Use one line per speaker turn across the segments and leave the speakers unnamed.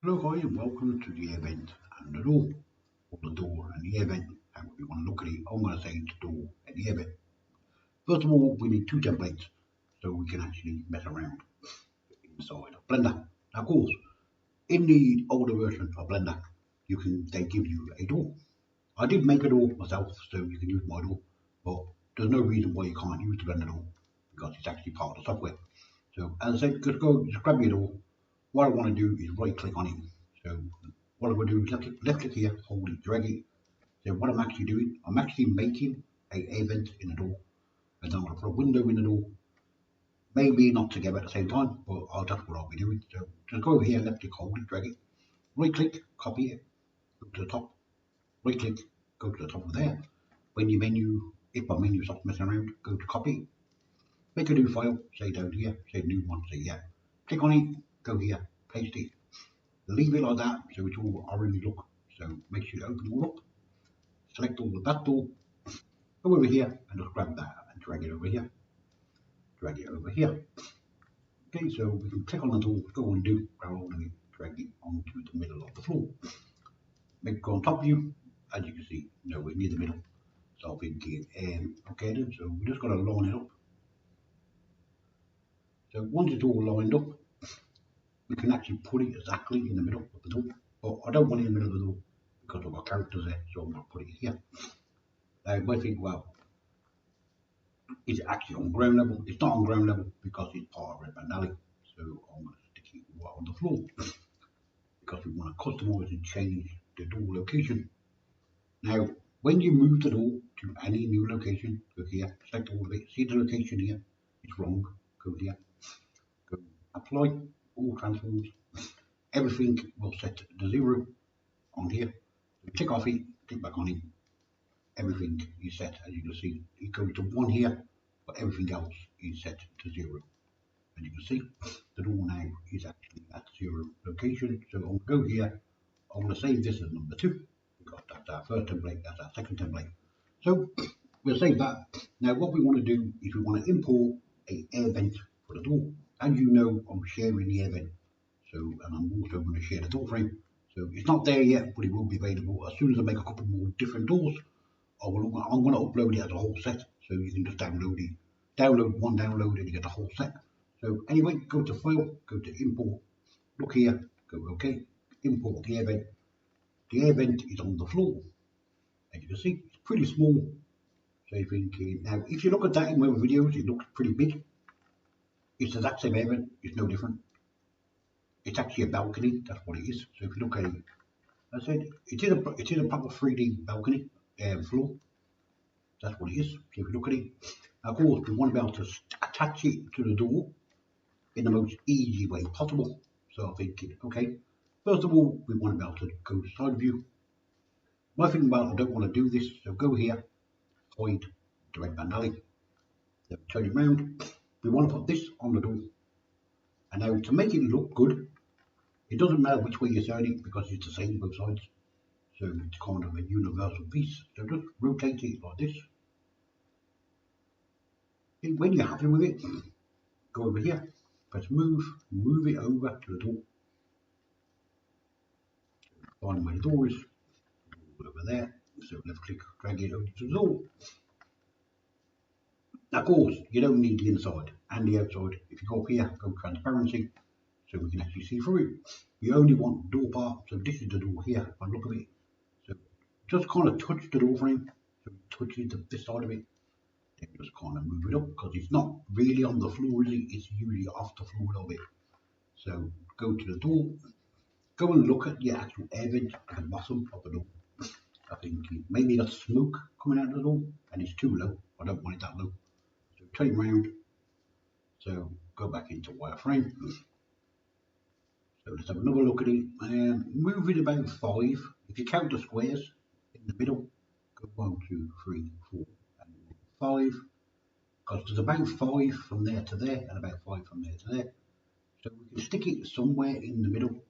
Hello guys and welcome to the event and the door, or the door and the event, however you want to look at it. I'm going to say the door and the event. First of all, we need two templates so we can actually mess around inside of Blender. Now of course, in the older version of Blender, they give you a door. I did make a door myself so you can use my door, but there's no reason why you can't use the Blender door because it's actually part of the software. So as I said, just grab your door. What I want to do is right click on it. So what I'm going to do is left click here, hold it, drag it. So what I'm actually doing, I'm actually making a event in the door, and then I'm going to put a window in the door. Maybe not together at the same time, but that's what I'll be doing. So just go over here, left click, hold it, drag it, right click, copy it, go to the top, right click, go to the top of there. When your menu, if my menu stops messing around, go to copy, make a new file, say down here, say new one, say yeah. Click on it, go here, paste it, leave it like that so it's all orange look. So make sure you open it all up, select all of that door, go over here and just grab that and drag it over here. Drag it over here. Okay, so we can click on the door, go and do, grab all of it, drag it onto the middle of the floor. Make it go on top of you, as you can see, nowhere near the middle. So I'm thinking, okay then, so we just got to line it up. So once it's all lined up, we can actually put it exactly in the middle of the door. But I don't want it in the middle of the door because I've got characters there, so I'm going to put it here. Now you might think, well, is it actually on ground level? It's not on ground level because it's part of Red Band Alley. So I'm going to stick it right on the floor because we want to customize and change the door location. Now, when you move the door to any new location, go here, select all of it, see the location here, it's wrong, go here, go apply, all transforms, everything will set to 0 on here. So click off it, click back on it, everything is set, as you can see. It goes to 1 here, but everything else is set to 0. As you can see, the door now is actually at 0 location. So I'll go here, I want to save this as number 2, because that's our first template, that's our second template. So we'll save that. Now what we want to do is we want to import a air vent for the door. As you know, I'm sharing the air vent. So, and I'm also going to share the door frame. So it's not there yet, but it will be available as soon as I make a couple more different doors. I'm going to upload it as a whole set, so you can just download it. Download one download and you get the whole set. So anyway, go to File, go to Import, look here, go OK, import the event. The event is on the floor. As you can see, it's pretty small. So you're thinking, now if you look at that in my videos, it looks pretty big. It's the exact same event, it's no different. It's actually a balcony, that's what it is. So if you look at it, I said it is a proper 3D balcony floor. That's what it is. So if you look at it, of course, we want to be able to attach it to the door in the most easy way possible. So I'm thinking, okay, first of all, we want to be able to go to side view. My thing about I don't want to do this, so go here, hide the Red Band Alley. Then turn it around. We want to put this on the door. And now to make it look good, it doesn't matter which way you turn it because it's the same both sides. So it's kind of a universal piece. So just rotate it like this. And when you're happy with it, go over here, press move, move it over to the door. Find where the door is, over there. So left click, drag it over to the door. Now, of course, you don't need the inside and the outside. If you go up here, go transparency, so we can actually see through it. We only want the door part, so this is the door here, by the look of it. So just kind of touch the door frame, so it touches this side of it. Then just kind of move it up, because it's not really on the floor, is it? It's usually off the floor a little bit. So go to the door, go and look at your actual air vent at the bottom of the door. I think maybe got smoke coming out of the door, and it's too low. I don't want it that low. So turn it around. So go back into wireframe. So let's have another look at it. Move it about 5. If you count the squares in the middle, go 1, 2, 3, 4, and 5. Because there's about 5 from there to there, and about 5 from there to there. So we can stick it somewhere in the middle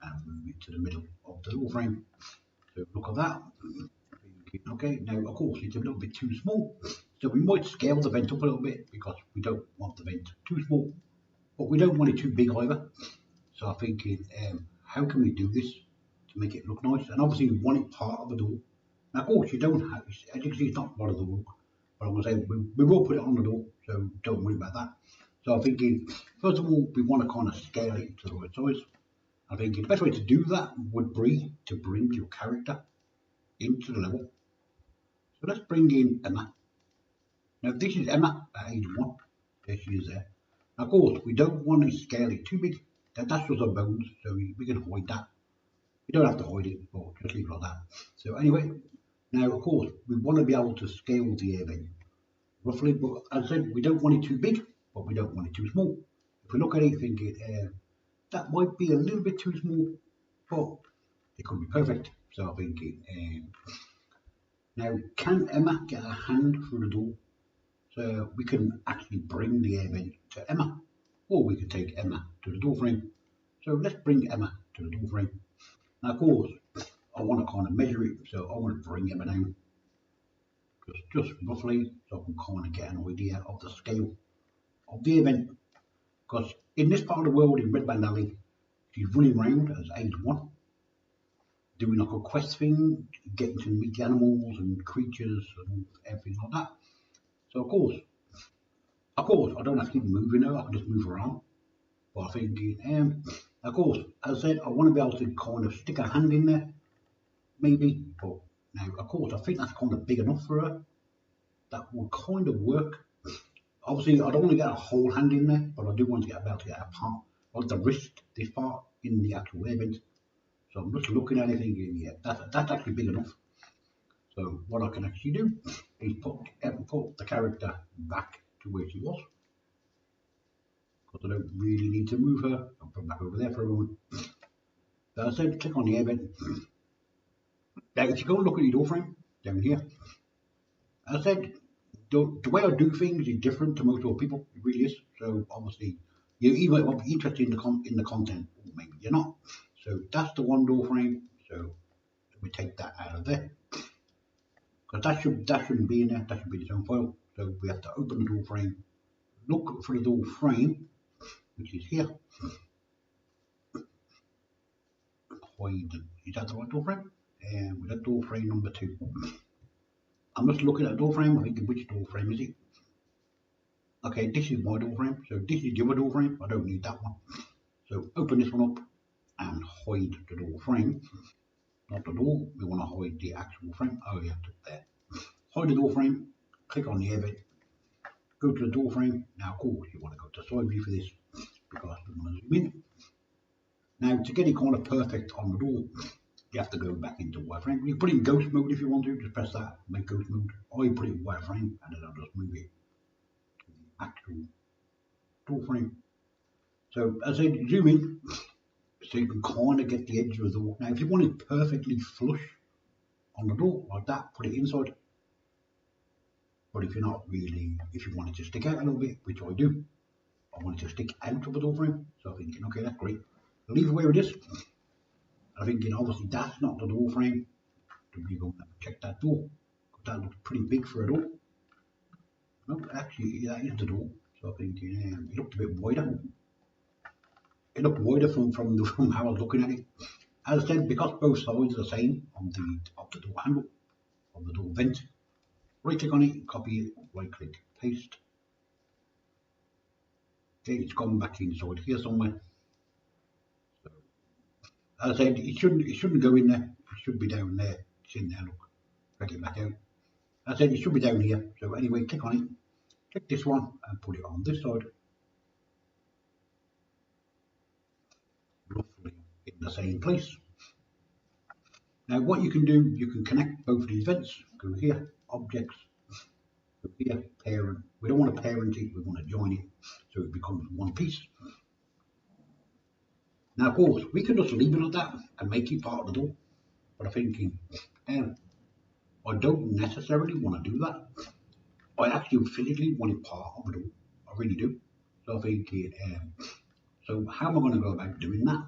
and move it to the middle of the door frame. So look at that. Okay, now of course it's a little bit too small, so we might scale the vent up a little bit because we don't want the vent too small, but we don't want it too big either. So I'm thinking, how can we do this to make it look nice? And obviously we want it part of the door. Now of course you don't have, as you can see it's not part of the door, but I'm going to say we will put it on the door, so don't worry about that. So I'm thinking, first of all, we want to kind of scale it to the right size. I think the best way to do that would be to bring your character into the level. So let's bring in Emma. Now this is Emma at age 1. There she is there. Now, of course, we don't want to scale it too big. That's just our bones, so we can hide that. We don't have to hide it, but just leave it like that. So anyway, now of course, we want to be able to scale the air venue roughly, but as I said, we don't want it too big, but we don't want it too small. If we look at it thinking, that might be a little bit too small, but it could be perfect. So I'm thinking, now can Emma get a hand through the door? So we can actually bring the air vent to Emma, or we can take Emma to the door frame. So let's bring Emma to the door frame. Now of course, I want to kind of measure it, so I want to bring Emma down, just roughly, so I can kind of get an idea of the scale of the event. Because in this part of the world, in Red Band Alley, she's running around as age 1, doing like a quest thing, getting to meet the animals and creatures and everything like that. So of course, I don't have to keep moving her, I can just move her around. But I think, of course, as I said, I want to be able to kind of stick a hand in there, maybe. But now, of course, I think that's kind of big enough for her. That would kind of work. Obviously, I don't want to get a whole hand in there, but I do want to get a part of the wrist, this part, in the actual event. So I'm just looking at it thinking, yeah, that's actually big enough. So what I can actually do is put the character back to where she was. Because I don't really need to move her. I'll put her back over there for a moment. So I said, click on the event. Now, if you go and look at your door frame down here, as I said, the way I do things is different to most other people. It really is. So obviously, you might be interested in the content, or maybe you're not. So that's the one door frame. So we take that out of there, because that shouldn't be in there. That should be its own file. So we have to open the door frame, look for the door frame, which is here. Is that the right door frame? And with that door frame number 2. I'm just looking at the door frame. I think which door frame is it? Okay, this is my door frame. So this is the other door frame. I don't need that one. So open this one up and hide the door frame. Not the door. We want to hide the actual frame. Oh yeah, there. Hide the door frame. Click on the event. Go to the door frame. Now, of course, you want to go to side view for this because we want to zoom in. Now, to get it kind of perfect on the door, you have to go back into wireframe. You can put it in ghost mode if you want to. Just press that, make ghost mode. Or you put it in wireframe, and then I'll just move it to the actual door frame. So as I said, zoom in, so you can kind of get the edge of the door. Now, if you want it perfectly flush on the door like that, put it inside. But if you're not really, if you want it to stick out a little bit, which I do, I want it to stick out of the door frame. So I'm thinking, okay, that's great. Leave it where it is. I'm thinking, obviously, that's not the door frame. So we go and check that door. That looks pretty big for a door. No, actually, that is the door. So I'm thinking, it looked a bit wider. It looked wider from how I was looking at it. As I said, because both sides are the same of the door handle, of the door vent, right click on it, copy it, right click, paste. Okay, it's gone back inside here somewhere. So, as I said, it shouldn't go in there. It should be down there. It's in there. Look, drag it back out. As I said, it should be down here. So anyway, click on it. Click this one and put it on this side. Roughly in the same place. Now what you can do, you can connect both of these vents. Go here, objects. Go here, parent. We don't want to parent it, we want to join it. So it becomes one piece. Now of course, we can just leave it like that and make it part of the door. But I'm thinking, I don't necessarily want to do that. I actually physically want it part of the door. I really do. So I'm thinking, so how am I going to go about doing that?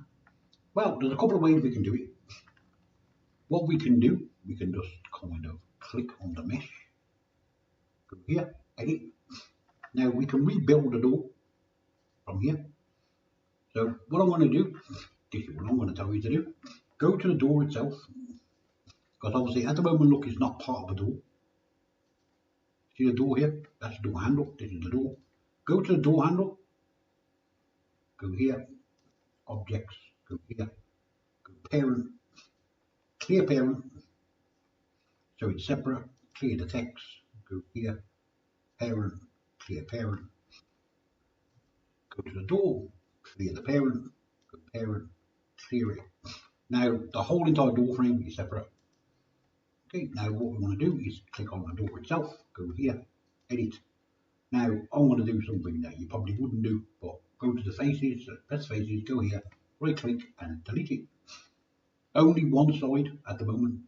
Well, there's a couple of ways we can do it. What we can do, we can just kind of click on the mesh, go here, edit. Now we can rebuild the door from here. So what I want to do this is what I'm going to tell you to do. Go to the door itself, because obviously at the moment, look, it's not part of the door. See the door here? That's the door handle. This is the door. Go to the door handle. Go here. Objects. Go here. Go parent. Clear parent. So it's separate. Clear the text. Go here. Parent. Clear parent. Go to the door. Clear the parent. Go parent. Clear it. Now the whole entire door frame is separate. Okay, now what we want to do is click on the door itself, go here, edit. Now I'm going to do something that you probably wouldn't do, but go to the faces, press faces, go here, right click and delete it. Only one side at the moment,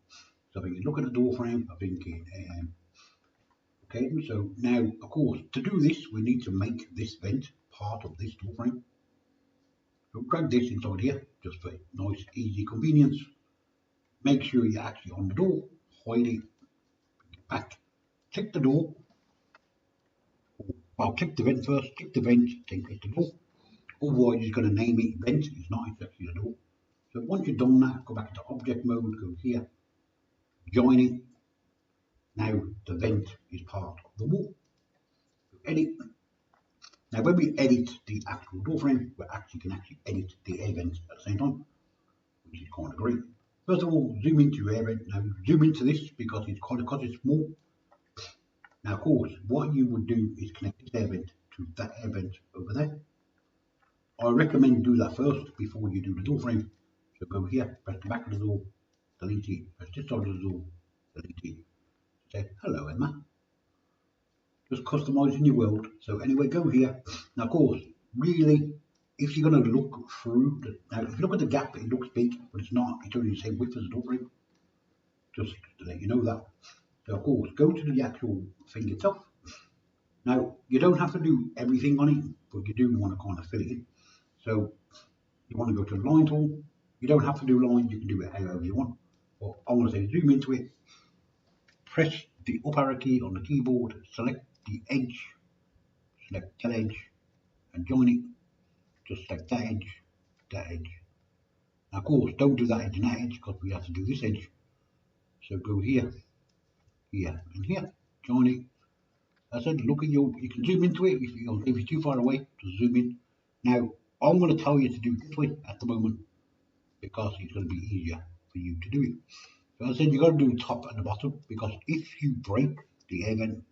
so if you look at the door frame, I think okay, so now of course to do this we need to make this vent part of this door frame. So drag this inside here, just for nice easy convenience. Make sure you're actually on the door, hide it, back, click the door. I'll click the vent first, click the vent, then click the door. Otherwise, you're going to name it vent, it's not, it's actually the door. So once you've done that, go back to object mode, go here, join it. Now the vent is part of the wall. Edit. Now when we edit the actual door frame, we can actually edit the air vent at the same time, which is kind of great. First of all, zoom into your air vent. Now zoom into this because it's small. Now of course, what you would do is connect this air vent to that air vent over there. I recommend do that first before you do the door frame. So go here, press the back of the door, delete it, press this side of the door, delete it. Say, hello Emma. Just customizing your world. So anyway, go here. Now of course, really, if you're going to look through, now if you look at the gap, it looks big, but it's not, it's only the same width as the door frame. Just to let you know that. So of course, go to the actual thing itself. Now, you don't have to do everything on it, but you do want to kind of fill it in. So you want to go to the line tool. You don't have to do lines, you can do it however you want. But I want to say zoom into it, press the up arrow key on the keyboard, select the edge, select that edge, and join it. Just select that edge, that edge. Now, of course, don't do that edge and that edge because we have to do this edge. So go here, here, and here, join it. As I said, look at you can zoom into it if you're too far away, just zoom in. Now, I'm going to tell you to do this way at the moment because it's going to be easier for you to do it. So I said you've got to do top and the bottom because if you break the air vent,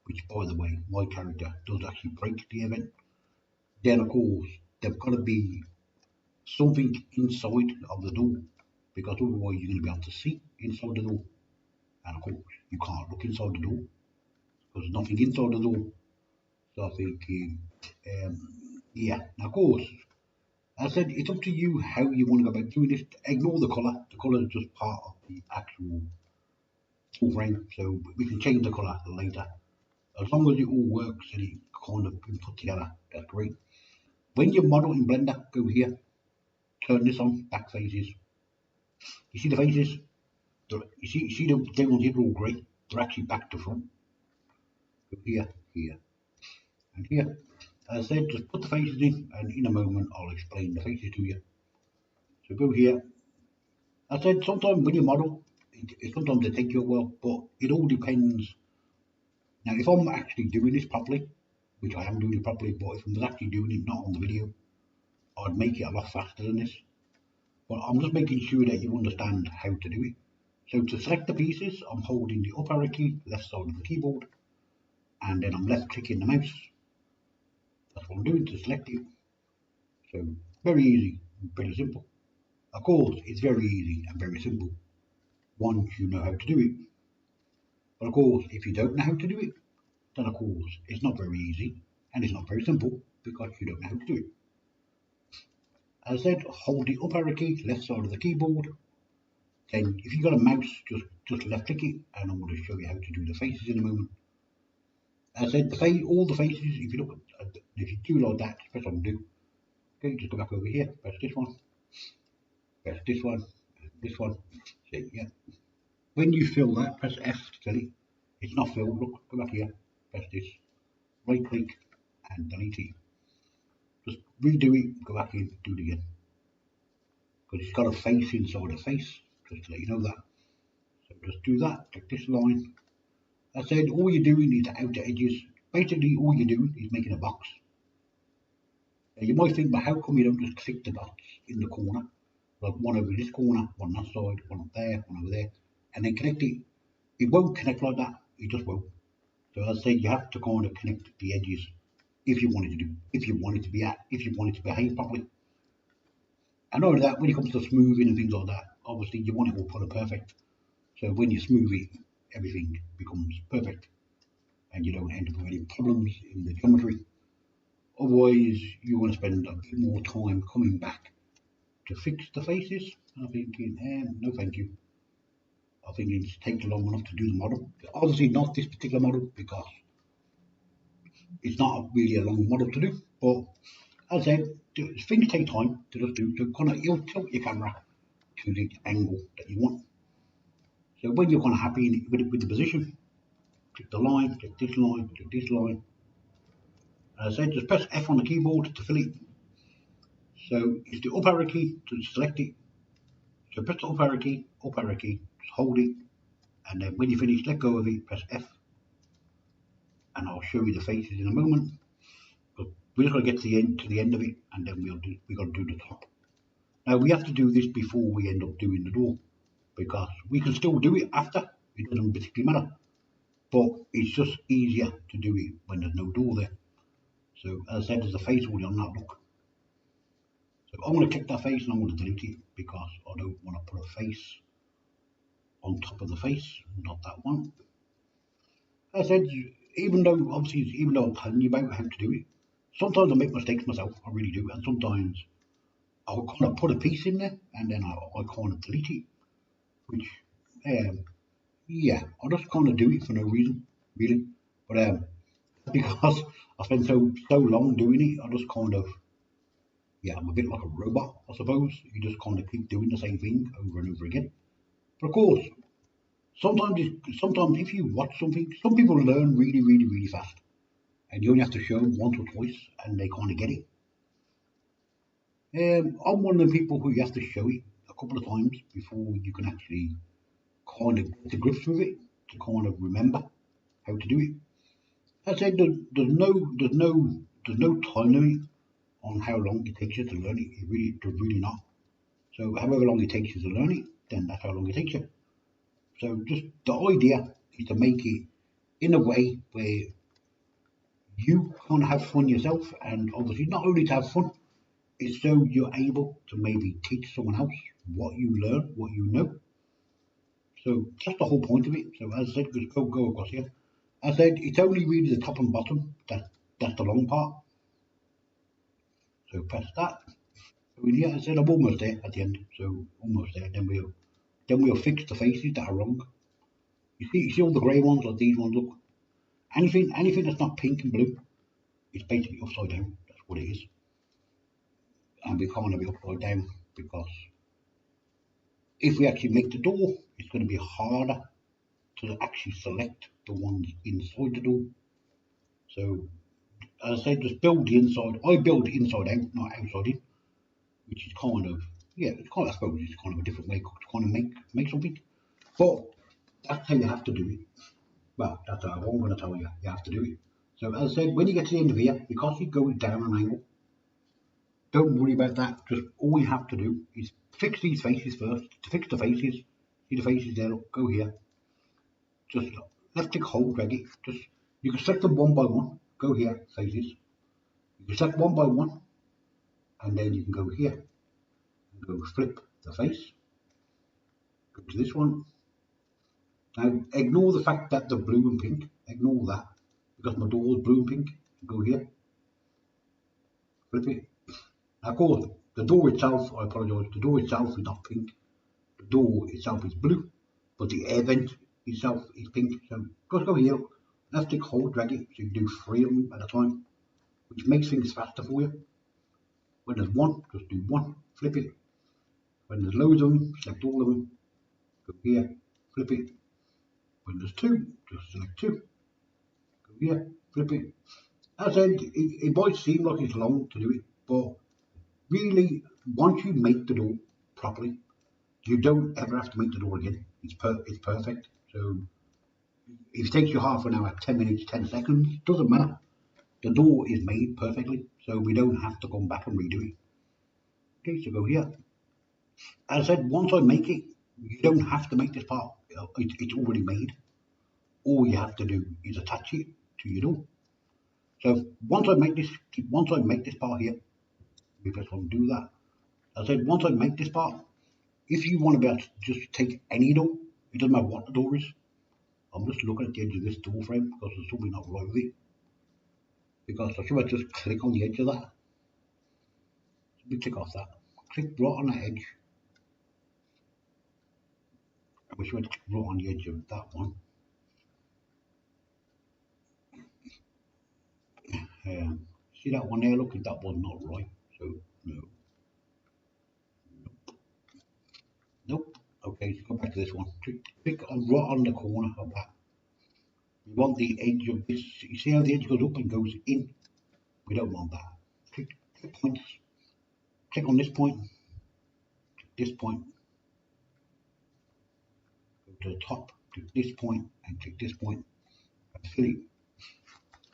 which by the way, my character does actually break the air vent, then of course there's got to be something inside of the door because otherwise you're going to be able to see inside the door. And of course you can't look inside the door because there's nothing inside the door. So I think, yeah, now of course, as I said, it's up to you how you want to go about doing this. Ignore the colour. The colour is just part of the actual full frame, so we can change the colour later. As long as it all works and it kind of been put together, that's great. When you model in Blender, go here, turn this on, back faces. You see the faces? You see the devils here are all grey. They're actually back to front. Go here, here, and here. As I said, just put the faces in, and in a moment I'll explain the faces to you. So go here. As I said, sometimes when you model, sometimes they take you a while, but it all depends. Now, if I'm actually doing this properly, which I am doing it properly, but if I'm actually doing it not on the video, I'd make it a lot faster than this. But I'm just making sure that you understand how to do it. So to select the pieces, I'm holding the up arrow key, left side of the keyboard, and then I'm left clicking the mouse. That's what I'm doing to select it. So very easy, pretty simple. Of course, it's very easy and very simple once you know how to do it. But of course, if you don't know how to do it, then of course it's not very easy and it's not very simple because you don't know how to do it. As I said, hold the up arrow key, left side of the keyboard. Then if you've got a mouse, just left click it, and I'm going to show you how to do the faces in a moment. As I said, all the faces, if you look at, if you do like that, press undo. Okay, just go back over here, press this one, and this one. See, yeah. When you fill that, press F to fill it. It's not filled. Look, go back here, press this, right click, and delete it. Just redo it, go back in, do it again. because it's got a face inside a face, just to let you know that. So just do that, take this line. I said all you're doing is the outer edges. Basically all you're doing is making a box. You might think, but how come you don't just click the dots in the corner? Like one over this corner, one on that side, one up there, one over there, and then connect it. It won't connect like that, it just won't. So as I said, you have to kind of connect the edges if you want it to do, if you want it to be at, if you want it to behave properly. And not only that, when it comes to smoothing and things like that, obviously you want it all color perfect. So when you smooth it, everything becomes perfect and you don't end up with any problems in the geometry. Otherwise, you want to spend a bit more time coming back to fix the faces. I'm thinking, no thank you. I think it takes long enough to do the model. Obviously not this particular model because it's not really a long model to do, but as I said, things take time to just do, to kind of, you'll tilt your camera to the angle that you want. So when you're kind of happy with the position, click the line, click this line, click this line. As I said, just press F on the keyboard to fill it. So it's the up arrow key to select it. So press the up arrow key, just hold it, and then when you finish, let go of it, press F, and I'll show you the faces in a moment. But we're just going to get to the end of it, and then we're going to do the top. Now we have to do this before we end up doing the door, because we can still do it after. It doesn't particularly matter, but it's just easier to do it when there's no door there. So as I said, there's a face already on that look. So I'm going to click that face and I'm going to delete it because I don't want to put a face on top of the face, not that one. As I said, even though I'm telling you about how to do it, sometimes I make mistakes myself, I really do, and sometimes I'll kind of put a piece in there and then I kind of delete it, which, yeah, I'll just kind of do it for no reason, really. But because I spent so long doing it, I just kind of, yeah, I'm a bit like a robot, I suppose. You just kind of keep doing the same thing over and over again. But of course, sometimes if you watch something, some people learn really, really, really fast, and you only have to show them once or twice, and they kind of get it. I'm one of the people who you have to show it a couple of times before you can actually kind of get to grips with it, to kind of remember how to do it. As I said, there's no time limit on how long it takes you to learn it. It does really not. So however long it takes you to learn it, then that's how long it takes you. So just the idea is to make it in a way where you kind of have fun yourself, and obviously not only to have fun, it's so you're able to maybe teach someone else what you learn, what you know. So that's the whole point of it. So as I said, just go across here. As I said, it's only really the top and bottom that's the long part. So press that. So in here, I said I'm almost there at the end. So almost there. Then we'll fix the faces that are wrong. You see all the grey ones, like these ones. Look, anything that's not pink and blue, it's basically upside down. That's what it is. And we can't have it upside down because if we actually make the door, it's going to be harder to actually select the ones inside the door. So as I said, just build the inside. I build the inside out, not outside in, which is kind of, yeah, it's kind of, I suppose it's kind of a different way to kind of make something. But that's how you have to do it. Well, that's how I'm going to tell you. You have to do it. So as I said, when you get to the end of here, because you're going down an angle, don't worry about that. Just all you have to do is fix these faces first. To fix the faces, see the faces there, look, go here. Just left click hold, drag it. Just you can select them one by one. Go here, faces. You can select one by one, and then you can go here and go flip the face. Go to this one. Now ignore the fact that the blue and pink. Ignore that because my door is blue and pink. Go here, flip it. Now, of course, the door itself, I apologise, the door itself is not pink. The door itself is blue, but the air vent itself is pink. So just go here, left click hold, drag it, so you can do 3 of them at a time, which makes things faster for you. When there's one, just do one, flip it. When there's loads of them, select all of them, go here, flip it. When there's 2, just select 2, go here, flip it. As I said, it might seem like it's long to do it, but really, once you make the door properly. You don't ever have to make the door again. It's perfect. So if it takes you half an hour, 10 minutes, 10 seconds, doesn't matter. The door is made perfectly, so we don't have to come back and redo it. Okay, so go here. As I said, once I make it, you don't have to make this part. It's already made. All you have to do is attach it to your door. So once I make this part here, we press on do that. As I said, once I make this part, if you want to be able to just take any door, it doesn't matter what the door is. I'm just looking at the edge of this door frame because there's something not right with it. Because I should just click on the edge of that. Let me click off that. Click right on that edge. We should click right on the edge of that one. See that one there? Look, that one's not right. So no. Nope. Okay, let's go back to this one. Click on right on the corner of that. We want the edge of this. You see how the edge goes up and goes in? We don't want that. Click points. Click on this point. Click this point. Go to the top. Click this point and click this point. And fill it.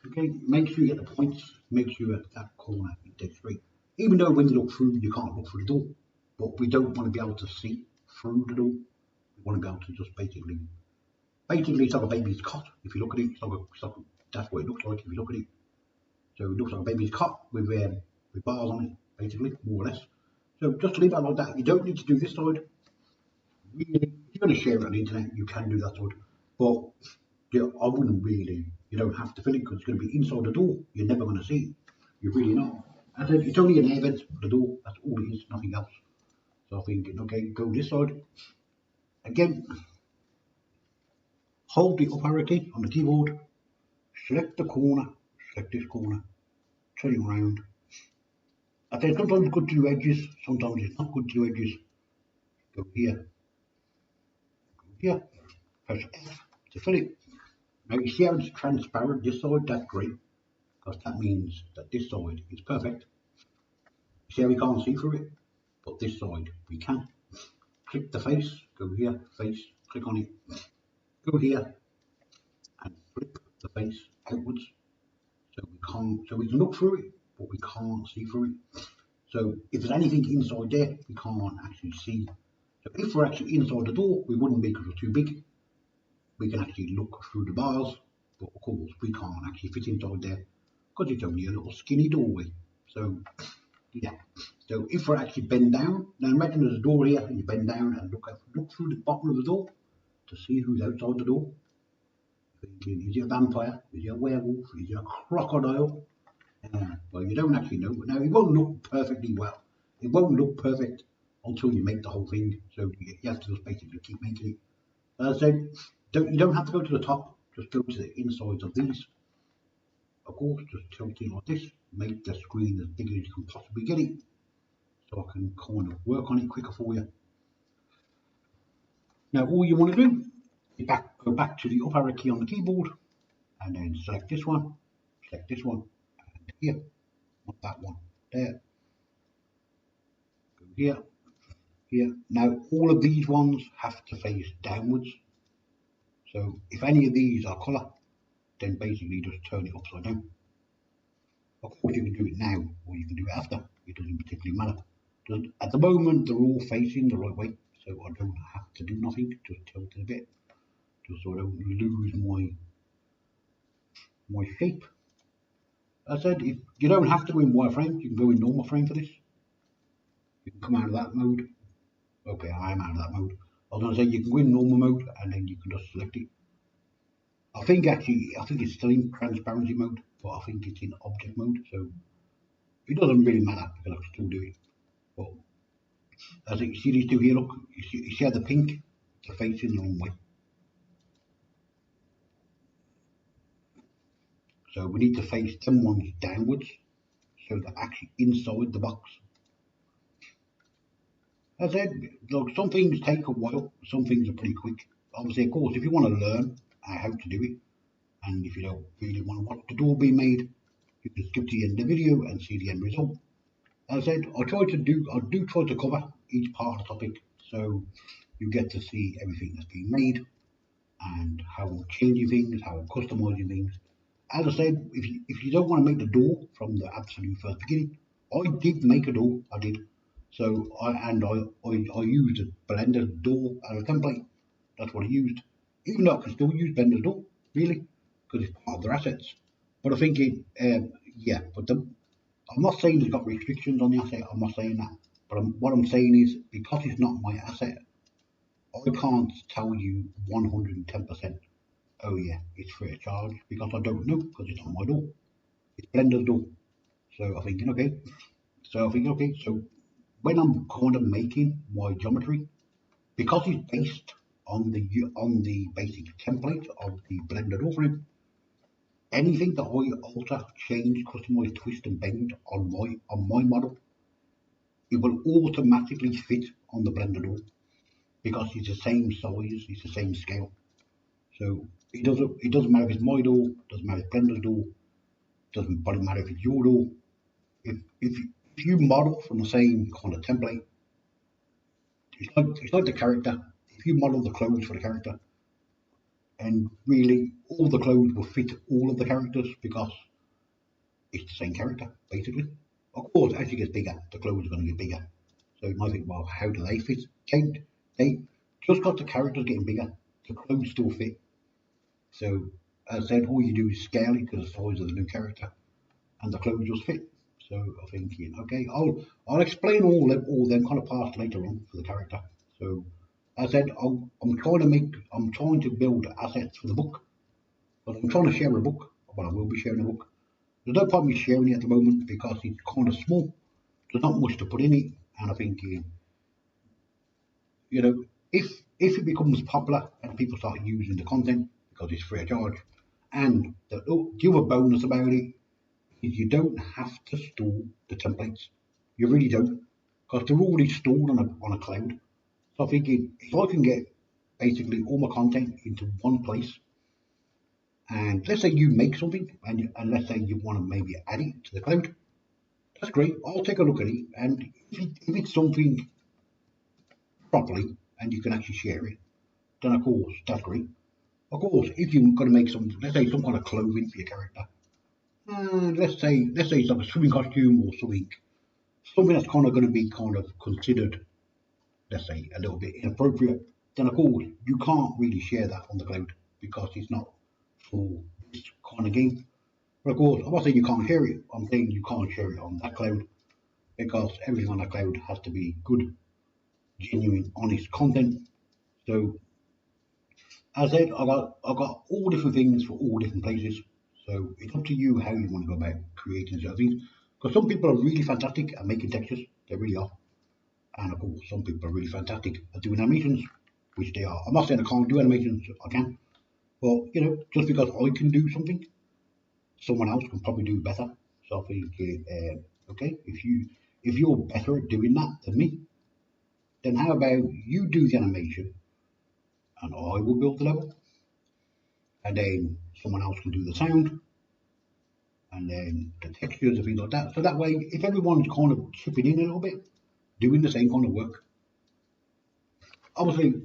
Okay, make sure you get the points. Make sure that corner is dead straight. Even though when you look through, you can't look through the door. But we don't want to be able to see through the door. We want to be able to just basically it's like a baby's cot. If you look at it, that's what it looks like if you look at it. So it looks like a baby's cot with bars on it, basically, more or less. So just leave that like that. You don't need to do this side. Really, if you're going to share it on the internet, you can do that side. But yeah, I wouldn't really. You don't have to fill it because it's going to be inside the door. You're never going to see it. You're really not. I said it's only an air vent for the door. That's all it is, nothing else. So I think, okay, go this side. Again, hold the up arrow key on the keyboard. Select the corner. Select this corner. Turn it around. I think sometimes it's good to do edges. Sometimes it's not good to do edges. Go here. Go here. Press F to fill it. Now you see how it's transparent this side? That's great. Because that means that this side is perfect. You see how we can't see through it? But this side we can. Click the face, go here, face, click on it, go here and flip the face outwards so we can look through it, but we can't see through it. So if there's anything inside there, we can't actually see. So if we're actually inside the door, we wouldn't be because we're too big. We can actually look through the bars, but of course we can't actually fit inside there because it's only a little skinny doorway. So yeah. So if we're actually bend down, now imagine there's a door here and you bend down and look through the bottom of the door to see who's outside the door. Thinking, is it a vampire? Is it a werewolf? Is it a crocodile? Well, you don't actually know. Now, it won't look perfectly well. It won't look perfect until you make the whole thing. So you have to just basically keep making it. As I said, you don't have to go to the top. Just go to the insides of these. Of course, just tilt it like this. Make the screen as big as you can possibly get it. So I can kind of work on it quicker for you. Now all you want to do is go back to the up arrow key on the keyboard and then select this one, and here, not that one, there, go here, here. Now all of these ones have to face downwards. So if any of these are colour, then basically just turn it upside down. Of course you can do it now or you can do it after, it doesn't particularly matter. At the moment they're all facing the right way, so I don't have to do nothing, just tilt it a bit, just so I don't lose my shape. As I said, if you don't have to go in wireframe, you can go in normal frame for this. You can come out of that mode. Okay, I am out of that mode. I was going to say you can go in normal mode and then you can just select it. I think it's still in transparency mode, but I think it's in object mode, so it doesn't really matter because I can still do it. But as you see these two here, look, you see how the pink, they're facing the wrong way. So we need to face them ones downwards, so they're actually inside the box. As I said, look, some things take a while, some things are pretty quick. Obviously, of course, if you want to learn how to do it, and if you don't really want to watch the door being made, you can skip to the end of the video and see the end result. As I said, I do try to cover each part of the topic, so you get to see everything that's being made and how I'm changing things, how I'm customizing things. As I said, if you don't want to make the door from the absolute first beginning, I did make a door. I did. So I used a Blender door as a template. That's what I used. Even though I can still use Blender's door, really, because it's part of their assets. But I'm thinking, yeah, but I'm not saying it's got restrictions on the asset. I'm not saying that. But what I'm saying is, because it's not my asset, I can't tell you 110%. Oh yeah, it's free of charge, because I don't know, because it's not my door. It's Blender's door. So I'm thinking, okay. So when I'm kind of making my geometry, because it's based on the basic template of the Blender door frame, anything that I alter, change, customize, twist, and bend on my model, it will automatically fit on the Blender door, because it's the same size, it's the same scale. So it doesn't matter if it's my door, doesn't matter if it's Blender's door, doesn't matter if it's your door. If you model from the same kind of template, it's like the character. If you model the clothes for the character, and really all the clothes will fit all of the characters, because it's the same character basically. Of course, as you get bigger, the clothes are going to get bigger. So you might think, well, how do they fit? They just got the characters getting bigger, the clothes still fit. So as I said, all you do is scale it to the size of the new character, and the clothes just fit. So I'm thinking, okay, I'll explain all them kind of parts later on for the character. So as I said, I'm trying to build assets for the book, but I'm trying to share a book. But I will be sharing a book. There's no point me sharing it at the moment, because it's kind of small. There's not much to put in it, and I'm thinking, you know, if it becomes popular and people start using the content because it's free of charge, and the other bonus about it is you don't have to store the templates. You really don't, because they're already stored on a cloud. So I'm thinking, if I can get basically all my content into one place, and let's say you make something, and let's say you want to maybe add it to the cloud, that's great. I'll take a look at it, and if it's something properly and you can actually share it, then of course that's great. Of course, if you're going to make some, let's say some kind of clothing for your character, let's say it's like a swimming costume or something that's kind of going to be kind of considered, let's say, a little bit inappropriate, then of course you can't really share that on the cloud, because it's not for this kind of game. But of course, I'm not saying you can't share it. I'm saying you can't share it on that cloud, because everything on that cloud has to be good, genuine, honest content. So as I said, I got all different things for all different places. So it's up to you how you want to go about creating certain things. Because some people are really fantastic at making textures, they really are. And of course, some people are really fantastic at doing animations, which they are. I'm not saying I can't do animations, I can. But just because I can do something, someone else can probably do better. So I think, okay, if you're better at doing that than me, then how about you do the animation and I will build the level, and then someone else can do the sound, and then the textures and things like that. So that way, if everyone's kind of chipping in a little bit, doing the same kind of work, obviously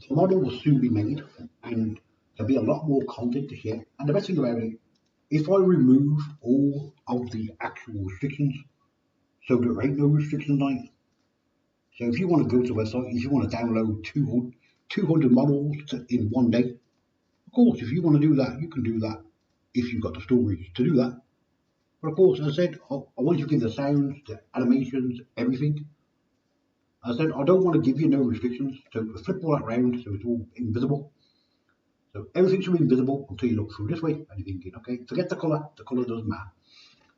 the model will soon be made, and there'll be a lot more content to share. And the best thing about it, if I remove all of the actual restrictions, so there ain't no restrictions on it. So if you want to go to a website, if you want to download 200 models in one day, of course, if you want to do that, you can do that if you've got the storage to do that. But of course, as I said, I want you to give the sounds, the animations, everything. As I said, I don't want to give you no restrictions, so flip all that round so it's all invisible. So everything should be invisible until you look through this way and you're thinking, okay, forget the colour doesn't matter.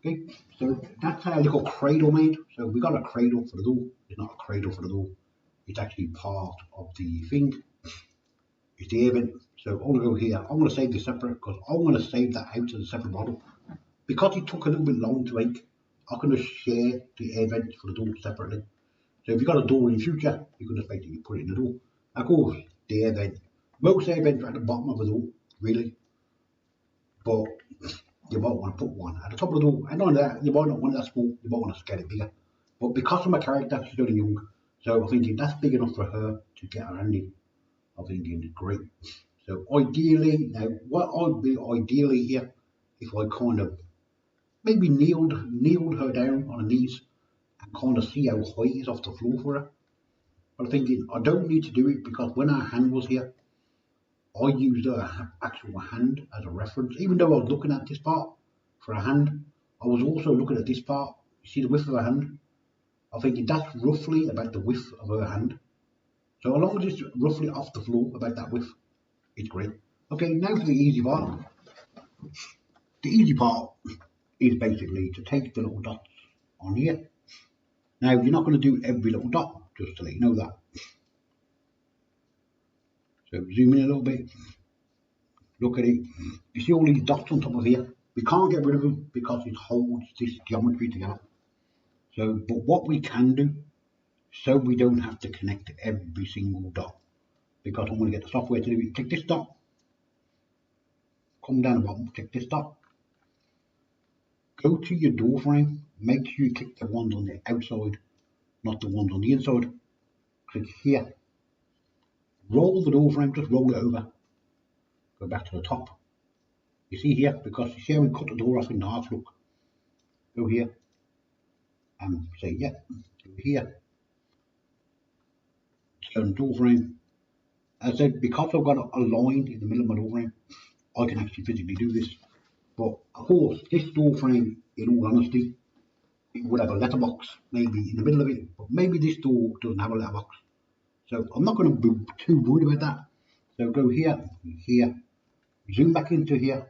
Okay, so that's our little cradle made. So we got a cradle for the door. It's not a cradle for the door, it's actually part of the thing. It's the event. So I'm going to go here. I'm going to save this separate, because I want to save that out as a separate model. Because it took a little bit long to make, I can just share the event for the door separately. So if you've got a door in the future, you can just basically put it in the door. Of course, the event, most events are at the bottom of the door, really. But you might want to put one at the top of the door. And on that, you might not want that small, you might want to scale it bigger. But because of my character, she's only young, So I'm thinking that's big enough for her to get her hand in. I'm thinking great. So ideally, now what I'd be ideally here, if I kind of maybe kneeled her down on her knees and kind of see how high it is off the floor for her. But I'm thinking I don't need to do it because when our hand was here, I used her actual hand as a reference. Even though I was looking at this part for a hand, I was also looking at this part. You see the width of her hand? I'm thinking that's roughly about the width of her hand. So as long as it's roughly off the floor about that width, it's great. Okay, now for the easy part. The easy part is basically to take the little dots on here. Now you're not going to do every little dot, just to let you know that. So zoom in a little bit, look at it. You see all these dots on top of here? We can't get rid of them because it holds this geometry together. So, but what we can do, so we don't have to connect every single dot, because I'm going to get the software to do it. Click this dot, come down the bottom, click this dot, go to your door frame, make sure you click the ones on the outside, not the ones on the inside. Click here, roll the door frame, just roll it over, go back to the top. You see here, because you see how we cut the door off in the half, look. Go here and say, yeah, go here, turn door frame. As I said, because I've got a line in the middle of my door frame, I can actually physically do this. But of course, this door frame, in all honesty, it would have a letterbox maybe in the middle of it, but maybe this door doesn't have a letterbox. So I'm not going to be too worried about that. So go here, here, zoom back into here.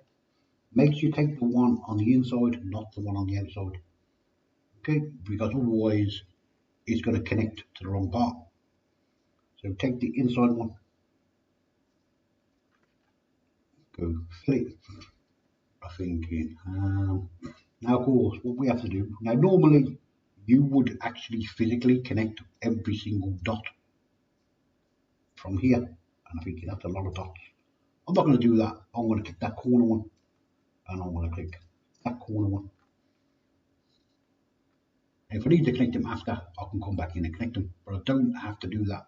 Make sure you take the one on the inside, not the one on the outside. Okay, because otherwise it's going to connect to the wrong part. So take the inside one, go flip. I'm thinking, now of course, what we have to do, now normally you would actually physically connect every single dot from here. And I'm thinking that's a lot of dots. I'm not going to do that. I'm going to click that corner one and I'm going to click that corner one. And if I need to connect them after, I can come back in and connect them, but I don't have to do that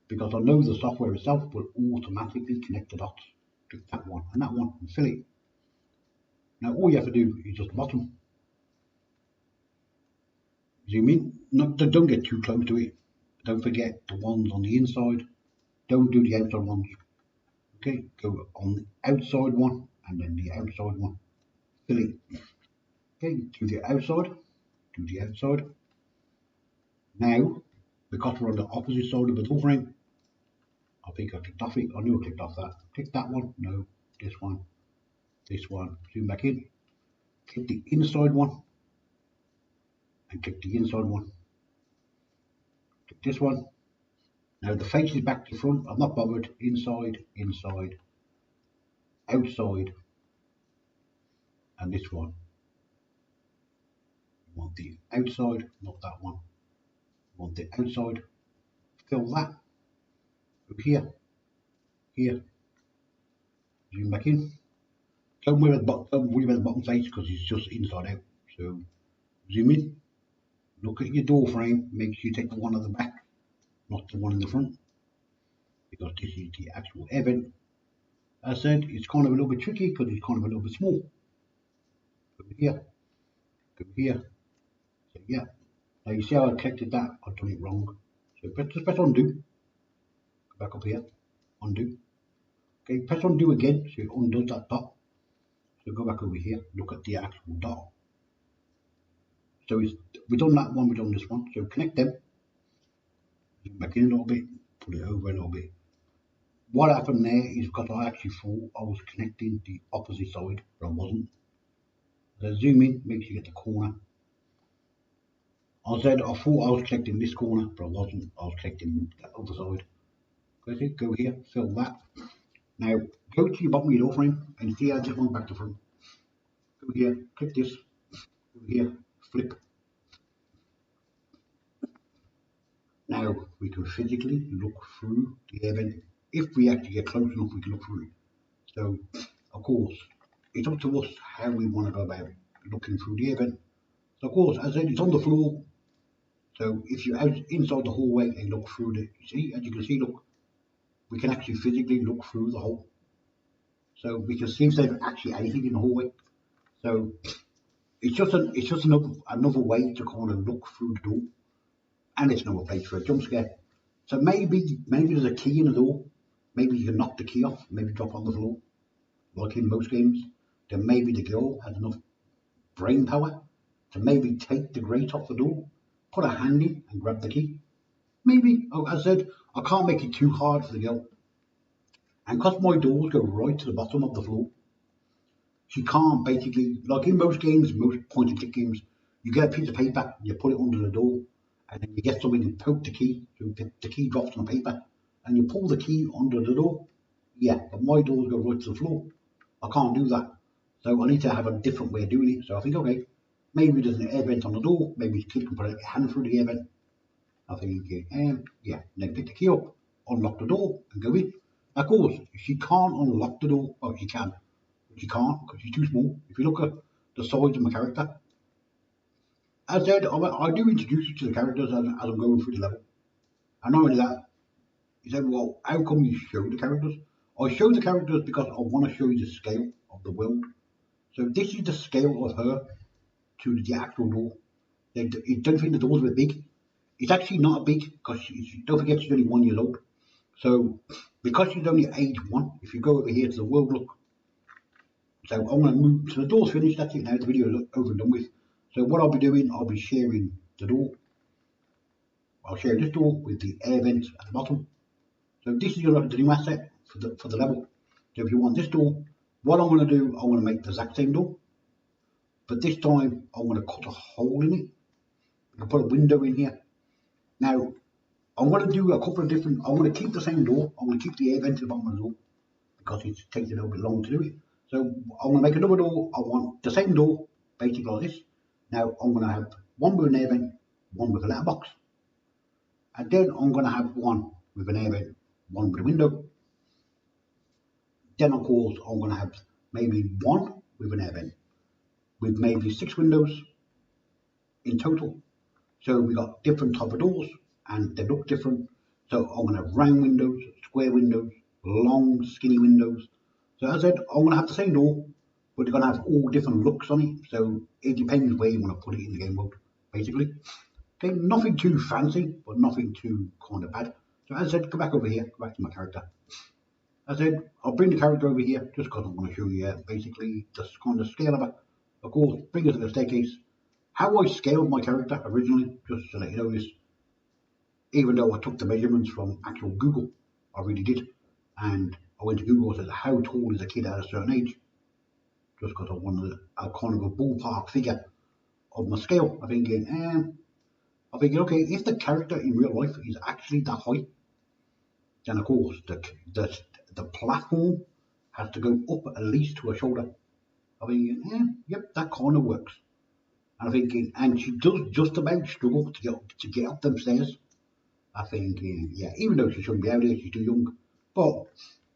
because I know the software itself will automatically connect the dots. Click that one and fill it. Now all you have to do is just the bottom. Zoom in, don't get too close to it. Don't forget the ones on the inside. Don't do the outside ones. Okay, go on the outside one and then the outside one. Fill it. Okay, do the outside, do the outside. Now, because we're on the opposite side of the door frame, I think I clicked off it. I knew I clicked off that. Click that one. No, this one. This one. Zoom back in. Click the inside one. And click the inside one. Click this one. Now the face is back to front. I'm not bothered. Inside, inside, outside, and this one. You want the outside, not that one. You want the outside. Fill that. Go here. Here. Zoom back in. Don't worry about the bottom face because it's just inside out. So zoom in. Look at your door frame. Make sure you take the one at the back, not the one in the front, because this is the actual event. As I said, it's kind of a little bit tricky because it's kind of a little bit small. Go here. Go here. So yeah. Now you see how I connected that? I've done it wrong. So just press undo. Go back up here. Undo. Okay, press undo again so it undoes that dot. So go back over here. Look at the actual dot. So we've done that one, we've done this one. So connect them. Zoom back in a little bit. Put it over a little bit. What happened there is because I actually thought I was connecting the opposite side, but I wasn't. So zoom in, make sure you get the corner. I thought I was connecting this corner, but I wasn't. I was connecting the other side. Okay, go here, fill that. Now go to your bottom of your door frame and see how this one back to front. Go here, click this. Go here, flip. Now we can physically look through the event. If we actually get close enough, we can look through it. So, of course, it's up to us how we want to go about looking through the event. So, of course, as I said, it's on the floor. So if you're out inside the hallway and look through the, see, as you can see, look, we can actually physically look through the hole. So we can see if there's actually anything in the hallway. So it's just another way to kind of look through the door, and it's another place for a jump scare. So maybe there's a key in the door. Maybe you can knock the key off, maybe drop on the floor, like in most games. Then maybe the girl has enough brain power to maybe take the grate off the door, put a hand in and grab the key. Maybe, as I said, I can't make it too hard for the girl. And because my doors go right to the bottom of the floor, she can't basically, like in most games, most point and click games, you get a piece of paper, you put it under the door, and then you get something and poke the key, so the key drops on the paper, and you pull the key under the door. Yeah, but my doors go right to the floor. I can't do that. So I need to have a different way of doing it. So I think, okay, maybe there's an air vent on the door, maybe the kid can put a hand through the air vent. I think, yeah, then pick the key up, unlock the door, and go in. Of course, she can't unlock the door. Well, she can, but she can't because she's too small. If you look at the size of my character, as I said, I do introduce you to the characters as I'm going through the level. And not only that, you said, well, how come you show the characters? I show the characters because I want to show you the scale of the world. So this is the scale of her to the actual door. Don't think the door's a bit big. It's actually not big because don't forget she's only 1 year old. So because she's only age 1, if you go over here to the world look, so I'm going to move, so the door's finished, that's it now, the video is over and done with. So what I'll be doing, I'll be sharing the door. I'll share this door with the air vents at the bottom. So this is the new asset for the level. So if you want this door, what I'm going to do, I'm going to make the exact same door. But this time, I'm going to cut a hole in it. I'll put a window in here. Now, I'm going to do a couple of different, I'm going to keep the same door. I'm going to keep the air vent at the bottom of the door because it takes a little bit long to do it. So I'm going to make another door. I want the same door, basically like this. Now, I'm going to have one with an air vent, one with a letterbox. And then I'm going to have one with an air vent, one with a window. Then, of course, I'm going to have maybe one with an air vent, with maybe 6 windows in total. So we got different type of doors and they look different. So I'm going to have round windows, square windows, long skinny windows. So as I said, I'm going to have the same door, but they're going to have all different looks on it. So it depends where you want to put it in the game world, basically. Okay, nothing too fancy, but nothing too kind of bad. So as I said, go back over here, go back to my character. As I said, I'll bring the character over here just because I want to show you basically the kind of scale of it. Of course, bring her to the staircase. How I scaled my character originally, just to let you know this, even though I took the measurements from actual Google, I really did. And I went to Google and said, how tall is a kid at a certain age? Just because I wanted a kind of a ballpark figure of my scale. I'm thinking, okay, if the character in real life is actually that height, then of course the platform has to go up at least to her shoulder. I'm thinking, yep, that kind of works. And I'm thinking, and she does just about struggle to get up them stairs. I'm thinking, yeah, even though she shouldn't be out here, she's too young. But,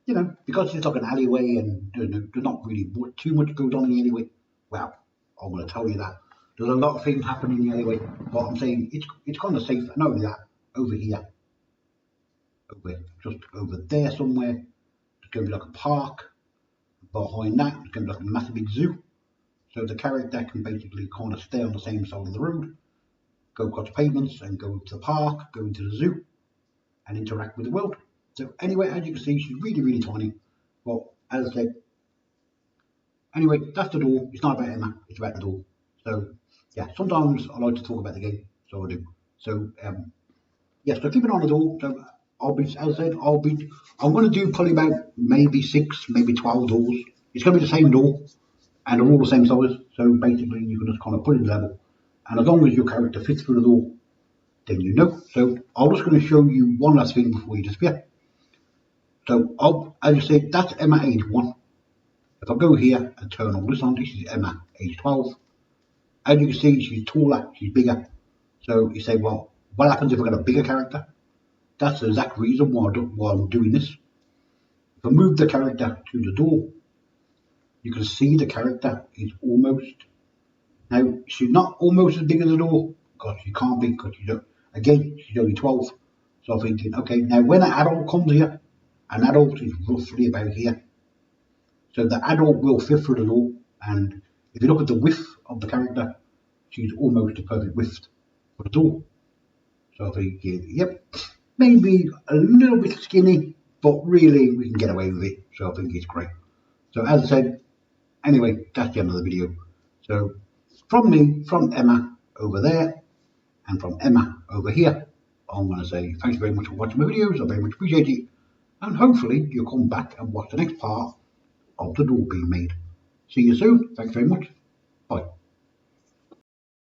you know, because it's like an alleyway and there's not really too much goes on in the alleyway, well, I'm going to tell you that. There's a lot of things happening in the alleyway, but I'm saying it's kind of safe. Not only that, over here, just over there somewhere, there's going to be like a park. Behind that, there's going to be like a massive big zoo. So the character can basically kind of stay on the same side of the road, go across pavements and go to the park, go into the zoo and interact with the world. So anyway, as you can see, she's really, really tiny. But as I said, anyway, that's the door. It's not about Emma, it's about the door. So yeah, sometimes I like to talk about the game, so I do. So yeah, so keep an eye on the door. So I'm going to do probably about maybe 6, maybe 12 doors. It's going to be the same door and they're all the same size. So basically you can just kind of put it in level. And as long as your character fits through the door, then you know. So I'm just going to show you one last thing before you disappear. So as you said, that's Emma age 1. If I go here and turn all this on, this is Emma age 12. As you can see, she's taller, she's bigger. So you say, well, what happens if I got a bigger character? That's the exact reason why I'm doing this. If I move the character to the door, you can see the character is almost, now she's not almost as big as the door, because she can't be, because Again, she's only 12. So I'm thinking, okay, now when an adult comes here, an adult is roughly about here. So the adult will fit through the door, and if you look at the width of the character, she's almost the perfect width for the door. So I think, yep, maybe a little bit skinny, but really we can get away with it. So I think it's great. So as I said, anyway, that's the end of the video. So from me, from Emma over there, and from Emma over here, I'm going to say thank you very much for watching my videos. I very much appreciate it. And hopefully you'll come back and watch the next part of the door being made. See you soon. Thanks very much.